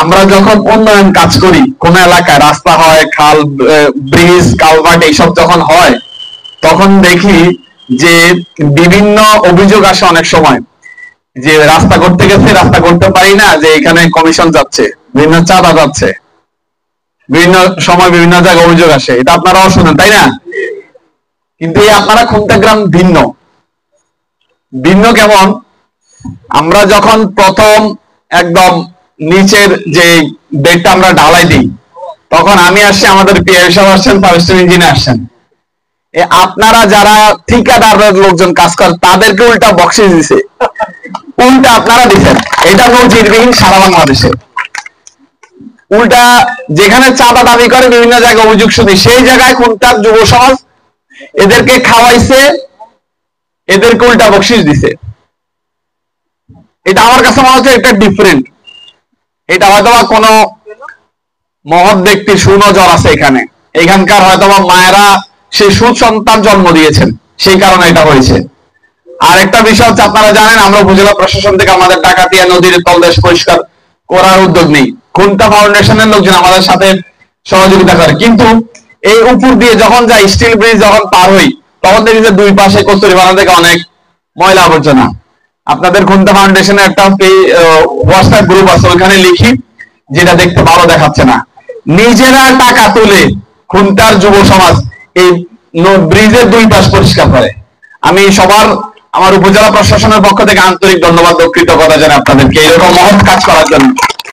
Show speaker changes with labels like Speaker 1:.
Speaker 1: আমরা যখন উন্নয়ন কাজ করি কোন এলাকায় রাস্তা হয়, খাল, ব্রিজ, কালভার্ট এইসব যখন হয়, তখন দেখি যে বিভিন্ন অভিযোগ আসে অনেক সময় যে রাস্তা করতে গেছে, রাস্তা করতে পারি না, যে এখানে কমিশন যাচ্ছে, বিভিন্ন চাঁদা যাচ্ছে, বিভিন্ন সময় বিভিন্ন জায়গায় অভিযোগ আসে। এটা আপনারাও শুনেন, তাই না? কিন্তু এই আপনারা খুলনা গ্রাম ভিন্ন। ভিন্ন কেমন? আমরা যখন প্রথম একদম নিচের যে বেডটা আমরা ঢালাই দিই, তখন আমি আসছি, আমাদের পিআই সাহেব আসছেন, ফারেস্টার ইঞ্জিনিয়ার আসছেন। আপনারা যারা ঠিকাদারের লোকজন কাজ করে তাদেরকে উল্টা বক্সিস দিছে, উল্টা আপনারা দিচ্ছেন। এটা নজিরবিহীন সারা বাংলাদেশে। উল্টা যেখানে চাঁদা দাবি করে বিভিন্ন জায়গায় অভিযোগ শুনি, সেই জায়গায় খুলনার যুব সমাজ এদেরকে খাওয়াইছে, এদেরকে উল্টা বকশিস দিছে। এটা আমার কাছে মনে হচ্ছে এটা ডিফারেন্ট। এটা হয়তোবা কোনো মহৎ ব্যক্তির সুনজর আছে এখানে, এখানকার হয়তোবা মায়েরা সেই সুসন্তান জন্ম দিয়েছেন, সেই কারণে এটা হয়েছে। আর একটা বিষয় হচ্ছে, আপনারা জানেন আমরা উপজেলা প্রশাসন থেকে আমাদের ডাকাতিয়া নদীর তলদেশ পরিষ্কার করার উদ্যোগ নেই। খুলনা ফাউন্ডেশনের লোকজন আমাদের সাথে সহযোগিতা করে, কিন্তু এই উপর দিয়ে যখন যাই, স্টিল ব্রিজ যখন পার হই, তখন দেখি যে দুই পাশে কচুরিপানা থেকে অনেক ময়লা আবর্জনা। আপনাদের খুলনা ফাউন্ডেশনের একটা হোয়াটসঅ্যাপ গ্রুপ আছে, ওইখানে লিখি, যেটা দেখতে ভালো দেখাচ্ছে না। নিজেরা টাকা তুলে খুলনার যুব সমাজ এই ব্রিজের দুই পাশ পরিষ্কার করে। আমি সবার আমার উপজেলা প্রশাসনের পক্ষ থেকে আন্তরিক ধন্যবাদ ও কৃতজ্ঞতা জানাই আপনাদেরকে এরকম মহৎ কাজ করার জন্য।